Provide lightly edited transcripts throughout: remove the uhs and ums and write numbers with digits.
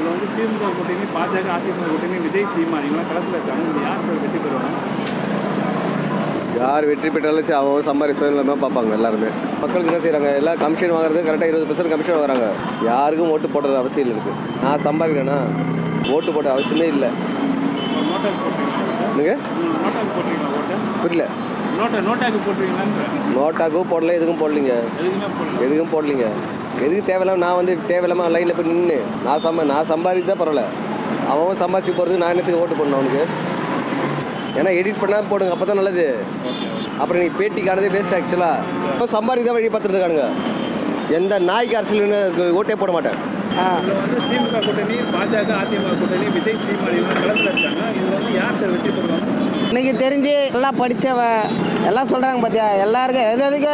இதில் வந்து திமுக கூட்டணி, பாஜக, அதிமுக கூட்டணி, விஜய், சீமான் இவங்களாம் களத்தில் இருக்காங்க. இந்த யார் வெற்றி பெறுவாங்க? யார் வெற்றி பெற்றாலும் சரி அவங்க சம்பாதிக்க சுயநலமாக பார்ப்பாங்க. எல்லாருமே மக்களுக்கு என்ன செய்கிறாங்க, எல்லாம் கமிஷன் வாங்குறது கரெக்டாக 20% கமிஷன் வாங்குறாங்க. யாருக்கும் ஓட்டு போடுறது அவசியம் இருக்குது. நான் சம்பாதிக்கிறேன்னா ஓட்டு போட அவசியமே இல்லை. நோட்டாக்கு போட்டுருவீங்களா? நீங்கள் நோட்டாக்கு போட்டுருவீங்களா ஓட்டு? புரியல. நோட்டாக்கு போட்டுருவீங்களான்னு? நோட்டாக்கும் போடல, எதுக்கும் போடலிங்க. எதுக்குமே போடல. எதுக்கும் போடலிங்க. எதுக்கு தேவையில்லாமல் நான் வந்து தேவையில்லாமல் லைனில் போய் நின்று நான் சம்பாதிச்சு தான் பரவாயில்ல. அவன் சம்பாதிச்சு போகிறதுக்கு நான் என்னத்துக்கு ஓட்டு பண்ணணும் அவனுக்கு? ஏன்னா எடிட் பண்ணால் போடுங்க, அப்போ தான் நல்லது. அப்புறம் நீங்கள் பேட்டி காணதே வேஸ்ட். ஆக்சுவலாக சம்பாதிக்க தான் வழி பார்த்துட்டு இருக்கானுங்க. எந்த நாய்க்கு அரசியல் ஓட்டே போட மாட்டேன். இதில் வந்து திமுக கூட்டணி, பாஜக, அதிமுக கூட்டணி, விஜய், சீமான் இவங்க களத்தில் இருக்காங்க. இதில் வந்து யார் வெற்றி பெறுவாங்க? இன்னைக்கு தெரிஞ்சு எல்லாம் படித்தவன் எல்லாம் சொல்கிறாங்க பார்த்தியா, எல்லாருக்கும் எதுக்கு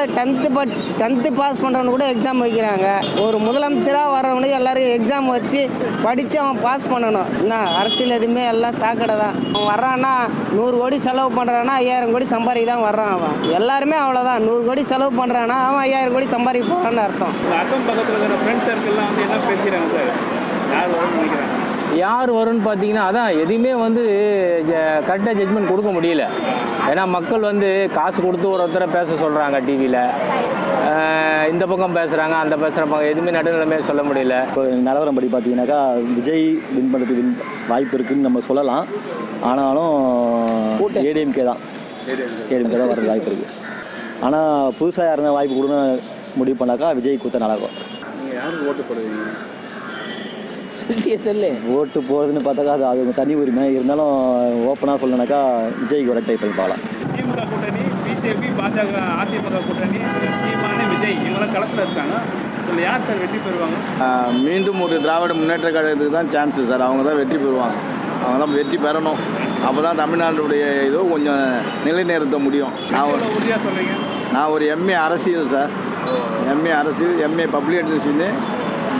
டென்த்து பாஸ் பண்ணுறவனு கூட எக்ஸாம் வைக்கிறாங்க. ஒரு முதலமைச்சராக வர்றவனுக்கு எல்லாருக்கும் எக்ஸாம் வச்சு படித்து அவன் பாஸ் பண்ணணும். என்ன அரசியல் எதுவுமே எல்லாம் சாக்கடை தான். அவன் வர்றான்னா 100 கோடி செலவு பண்ணுறான்னா 5000 கோடி சம்பாதிக்க தான் வர்றான். அவன் எல்லாருமே அவ்வளோதான். 100 கோடி செலவு பண்ணுறான்னா அவன் 5000 கோடி சம்பாதிக்க போகிறான்னு அர்த்தம். அக்கம் பக்கத்தில் இருக்கிற ஃப்ரெண்ட்ஸ் சர்க்கிள்லாம் வந்து என்ன பேசிக்கிறாங்க சார்? யார் வரும்னு நினைக்கிறாங்க? யார் வரும்னு பார்த்தீங்கன்னா, அதான் எதுவுமே வந்து கரெக்டாக ஜட்மெண்ட் கொடுக்க முடியல. ஏன்னா மக்கள் வந்து காசு கொடுத்து ஒருத்தரை பேச சொல்கிறாங்க டிவியில், இந்த பக்கம் பேசுகிறாங்க, அந்த பேசுகிறப்பாங்க, எதுவுமே நடுநிலைமையாக சொல்ல முடியல. இப்போ நிலவரம் படி பார்த்தீங்கன்னாக்கா விஜய் வின் பண்ணுறதுக்கு வாய்ப்பு இருக்குதுன்னு நம்ம சொல்லலாம். ஆனாலும் ஏடிஎம்கே தான் வர்றது வாய்ப்பு இருக்குது. ஆனால் புதுசாக யாருன்னா வாய்ப்பு கொடுன்னு முடிவு பண்ணாக்கா விஜய் கொடுத்தா நல்லாயிருக்கும். நீங்கள் யாருக்கு ஓட்டு போடுவீங்க? சொல்லு. ஓட்டு போகிறதுன்னு பார்த்தாக்கா அது தனி உரிமை இருந்தாலும் ஓப்பனாக சொல்லணுனாக்கா விஜய்க்கு ஒரு ட்ரை பண்ணி பார்க்கலாம். திமுக கூட்டணி, பிஜேபி, பாஜக, அதிமுக கூட்டணி, சீமான், விஜய் இவங்களாம் களத்தில் இருக்காங்க. இதில் யார் சார் வெற்றி பெறுவாங்க? மீண்டும் ஒரு திராவிட முன்னேற்ற கழகத்துக்கு தான் சான்ஸு சார். அவங்க தான் வெற்றி பெறுவாங்க. அவங்க தான் வெற்றி பெறணும். அப்போ தான் தமிழ்நாட்டுடைய இதோ கொஞ்சம் நிலைநிறுத்த முடியும். உறுதியாக சொல்கிறீங்க? நான் ஒரு எம்ஏ அரசியல் சார். எம்ஏ அரசியல், எம்ஏ பப்ளிக் அட்மினிஸ்ட்ரேஷன்,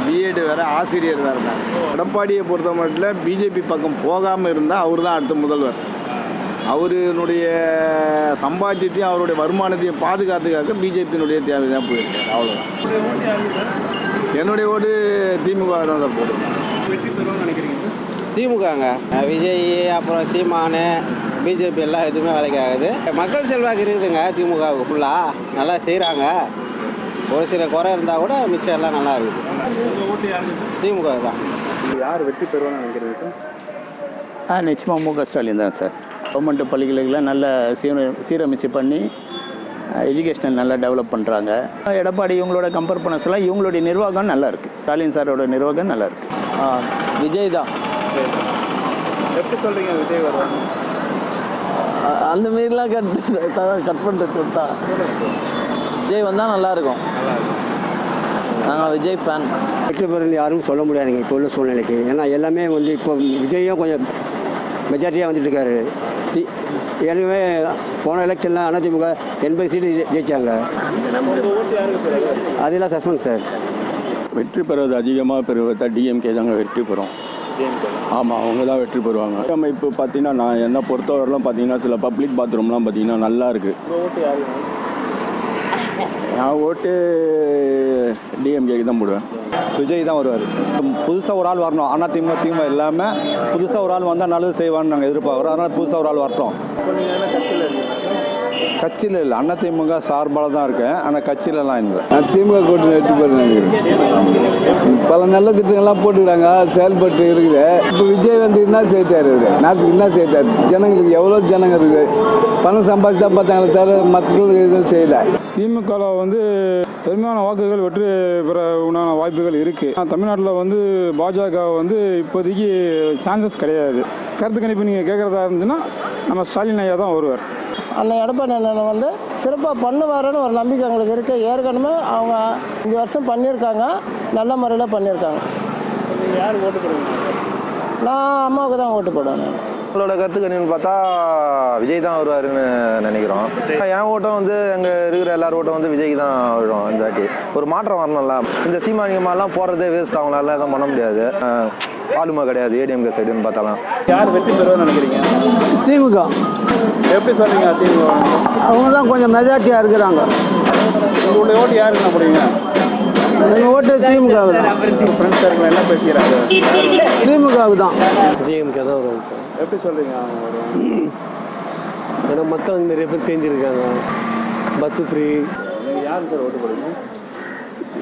பிஎட் வேறு, ஆசிரியர் வேறு தான். எடப்பாடியை பொறுத்த மட்டும் பிஜேபி பக்கம் போகாமல் இருந்தால் அவர் தான் அடுத்த முதல்வர். அவருடைய சம்பாத்தியத்தையும் அவருடைய வருமானத்தையும் பாதுகாத்துக்காக பிஜேபியினுடைய தேவை தான் போயிருக்காரு. அவ்வளோதான். என்னுடைய ஓட்டு திமுக தான் சார் போடுறேன். வெற்றி பெறுவாங்கன்னு நினைக்கிறீங்க சார்? திமுகங்க, விஜய், அப்புறம் சீமான், பிஜேபி எல்லாம் எதுவுமே வேலைக்கு ஆகுது. மக்கள் செல்வாக்கு இருக்குதுங்க திமுகவுக்கு. ஃபுல்லாக நல்லா செய்கிறாங்க. ஒரு சில குறை இருந்தால் கூட மிச்சம் எல்லாம் நல்லா இருக்குது. உங்கள் ஓட்டு யாருக்கு சார்? திமுக தான். யார் வெற்றி பெறுவான்னு நினைக்கிறீங்க சார்? நிச்சயமாக மு.க. ஸ்டாலின் தான் சார். கவர்மெண்ட் பள்ளிகளுக்கெல்லாம் நல்ல சீரமைச்சு பண்ணி எஜுகேஷனல் நல்லா டெவலப் பண்ணுறாங்க. எடப்பாடி இவங்களோட கம்பேர் பண்ண சொல்ல இவங்களுடைய நிர்வாகம் நல்லா இருக்குது. ஸ்டாலின் சாரோட நிர்வாகம் நல்லா இருக்குது. விஜய் தான். எப்படி சொல்கிறீங்க விஜய் வருவாங்க? அந்த மாரிலாம் கட் பண்ணுறது தான். விஜய் வந்தால் நல்லாயிருக்கும். நாங்கள் விஜய் ஃபேன். வெற்றி பெறுன்னு யாரும் சொல்ல முடியாதுங்க இப்போ உள்ள சூழ்நிலைக்கு. ஏன்னா எல்லாமே வந்து இப்போ விஜயும் கொஞ்சம் மெஜாரிட்டியாக வந்துட்டுருக்காரு. ஏற்கனவே போன எலெக்ஷனில் அதிமுக 80 சீட்டு ஜெயித்தாங்க. அதெல்லாம் சஸ்பென்ஸ் சார். வெற்றி பெறுவது அதிகமாக பெறுவதா டிஎம்கே தாங்க வெற்றி பெறும். ஆமாம், அவங்க தான் வெற்றி பெறுவாங்க. நம்ம இப்போ பார்த்தீங்கன்னா நான் என்னை பொறுத்தவரைலாம் பார்த்தீங்கன்னா சில பப்ளிக் பாத்ரூம்லாம் பார்த்தீங்கன்னா நல்லா இருக்குது. நான் ஓட்டு டிஎம்கேக்கு தான் போடுவேன். விஜய் தான் வருவார். புதுசாக ஒரு ஆள் வரணும். ஆனால் திமுக இல்லாமல் புதுசாக ஒரு ஆள் வந்தால் நல்லது செய்வான்னு நாங்கள் எதிர்பார்க்குறோம். அதனால் புதுசாக ஒரு ஆள் வரட்டும். கட்சியில் இல்லை, அதிமுக சார்பாக தான் இருக்கேன். ஆனால் கட்சியிலலாம் இல்லை. நான் திமுக கூட்டணி வெற்றி பெற நினைக்கிறேன். பல நல்ல திட்டங்கள்லாம் போட்டுக்கிறாங்க, செயல்பட்டு இருக்குது. இப்போ விஜய் வந்து என்ன செய்தார்? நாட்டுக்கு என்ன செய்தார்? ஜனங்களுக்கு எவ்வளோ ஜனங்க இருக்குது. பணம் சம்பாதிச்சு தான் பார்த்தாங்களே தவிர மக்களுக்கு எதுவும் செய்யலை. திமுகவில் வந்து பெரும்பாலான வாக்குகள் வெற்றி பெற உண்டான வாய்ப்புகள் இருக்குது. தமிழ்நாட்டில் வந்து பாஜக வந்து இப்போதைக்கு சான்சஸ் கிடையாது. கருத்து கணிப்பு நீங்கள் கேட்குறதா இருந்துச்சுன்னா நம்ம ஸ்டாலின் ஐயா தான் வருவார். அண்ணன் எடப்பாடி அண்ணன் வந்து சிறப்பாக பண்ணுவாருன்னு ஒரு நம்பிக்கை அவங்களுக்கு இருக்குது. ஏற்கனவே அவங்க 5 வருஷம் பண்ணியிருக்காங்க, நல்ல முறையில் பண்ணியிருக்காங்க. யார் ஓட்டு போடுவீங்க? நான் அம்மாவுக்கு தான் ஓட்டு போடுவேன். உங்களோட கருத்து கணின்னு பார்த்தா விஜய் தான் வருவாருன்னு நினைக்கிறோம். என் ஓட்டம் வந்து அங்கே இருக்கிற எல்லார் ஓட்டம் வந்து விஜய்க்கு தான் விழும். இந்த வாட்டி ஒரு மாற்றம் வரணும்ல. இந்த சீமானியமாலாம் போகிறதே வேஸ்ட். அவங்களால எதுவும் பண்ண முடியாது. ஆளுமா கிடையாது ஏடிஎம்கே சைடுன்னு பார்த்தாலாம். யார் வெற்றி பெறுவான்னு நினைக்கிறீங்க? திமுக. எப்படி சொல்கிறீங்க திமுக? அவங்க தான் கொஞ்சம் மெஜாரிட்டியாக இருக்கிறாங்க. உங்களுடைய ஓட்டு யாருக்கு நான் போடுவீங்க? எங்கள் ஓட்டு திமுகவுக்கு தான். ஃப்ரெண்ட்ஸ் சர்க்கிள் என்ன பேசிக்கிறாங்க? திமுகவுக்கு தான். டிஎம்கே தான் வரும். எப்படி சொல்கிறீங்க அவங்க வருவாங்க? ஏன்னா மக்கள் நிறைய பேர் தெரிஞ்சிருக்காங்க. Bus free. நீங்கள் யாருக்கு சார் ஓட்டு போடுவீங்க?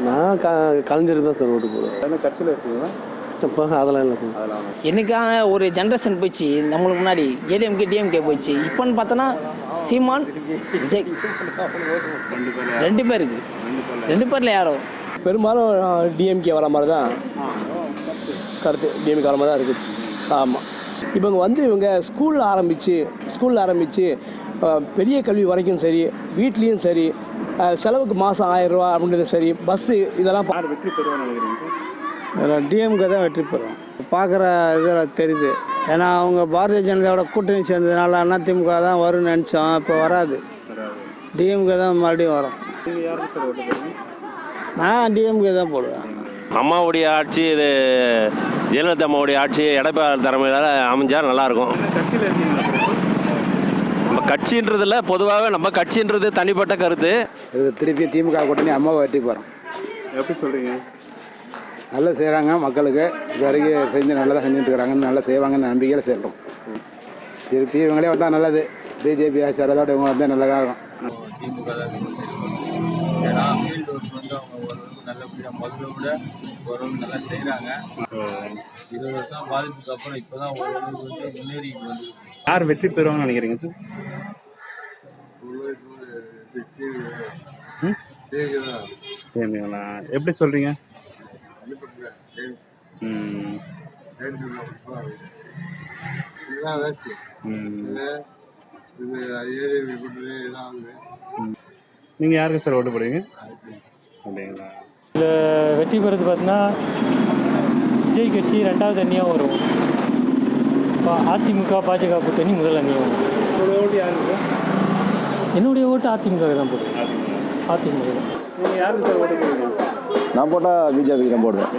நான் கலைஞருக்கு தான் சார் ஓட்டு போடுவேன். என்ன கட்சியில் இருக்கீங்களா? இப்போ அதெல்லாம் இல்லை சார். அதெல்லாம் எனக்கான ஒரு ஜென்ரேஷன் போயிடுச்சு. நம்மளுக்கு முன்னாடி ஏடிஎம்கே டிஎம்கே போயிடுச்சு. இப்போன்னு பார்த்தோன்னா சீமான் விஜய் 2 பேருக்கு 2 பேரில் யாரோ பெரும்பாலும் டிஎம்கே வர மாதிரி தான் கருத்து. டிஎம்கே வர மாதிரி தான் இருக்குது. ஆமாம். இப்போ இவங்க ஸ்கூலில் ஆரம்பித்து பெரிய கல்வி வரைக்கும் சரி, வீட்லேயும் சரி, செலவுக்கு மாதம் 1000 ரூபா அப்படின்றது சரி, பஸ்ஸு இதெல்லாம் யார் வெற்றி பெறுவான்னு நினைக்கிறீங்க? டிஎம்கே தான் வெற்றி பெறும். பார்க்குற இதில் தெரியுது. ஏன்னா அவங்க பாரதிய ஜனதாவோட கூட்டணி சேர்ந்ததுனால அண்ணா திமுக தான் வரும்னு நினச்சோம். இப்போ வராது. டிஎம்கே தான் மறுபடியும் வரும். நீங்கள் யாருக்கு சார் ஓட்டு போடுவீங்க? நான் டிஎம்கே தான் போடுவேன். அம்மாவுடைய ஆட்சி இது ஜெயலலிதா அம்மாவுடைய ஆட்சி எடப்பாடி தலைமையில் அமைஞ்சால் நல்லாயிருக்கும். கட்சியில் இருக்கீங்களா? நம்ம கட்சின்றதில் பொதுவாகவே நம்ம கட்சின்றது தனிப்பட்ட கருத்து. இது திருப்பி திமுக கூட்டணி அம்மாவை வெற்றி போகிறோம். எப்படி சொல்கிறீங்க? நல்லா செய்கிறாங்க மக்களுக்கு. இது வரைக்கும் செஞ்சு நல்லதாக செஞ்சுட்டு இருக்கிறாங்கன்னு நல்லா செய்வாங்கன்னு நம்பிக்கையில் சேர்றோம். திருப்பி இவங்களே வந்தால் நல்லது. பிஜேபி ஆட்சி வரதோட இவங்க வந்தால் நல்லதாக இருக்கும். திமுக தான் ஏன்னா ஃபீல்டு ஒர்க் வந்து அவங்க ஓரளவுக்கு நல்லபடியாக முதல்ல விட ஓரளவுக்கு நல்லா செய்கிறாங்க. 20 வருஷம் பாதிப்புக்கு அப்புறம் இப்போ தான் ஓரளவுக்கு வந்து முன்னேறி வந்து. யார் வெற்றி பெறுவாங்கன்னு நினைக்கிறீங்க சார்? சரிங்களா? எப்படி சொல்கிறீங்க? நீங்கள் யாருக்கு சார் ஓட்டு போடுவீங்க? அப்படிங்களா? இதில் வெற்றி பெறது பார்த்தீங்கன்னா விஜய் கட்சி 2வது அணியாக வரும். இப்போ அதிமுக பாஜக கூட்டணி முதல் அணியாக வரும். உங்களோட ஓட்டு யாருக்கு சார்? என்னுடைய ஓட்டு அதிமுக தான் போடுவேன். அதிமுக தான். நீங்கள் யாருக்கு சார் ஓட்டு போடுவீங்க? நான் போட்டால் பிஜேபிக்கு தான் போடுவேன்.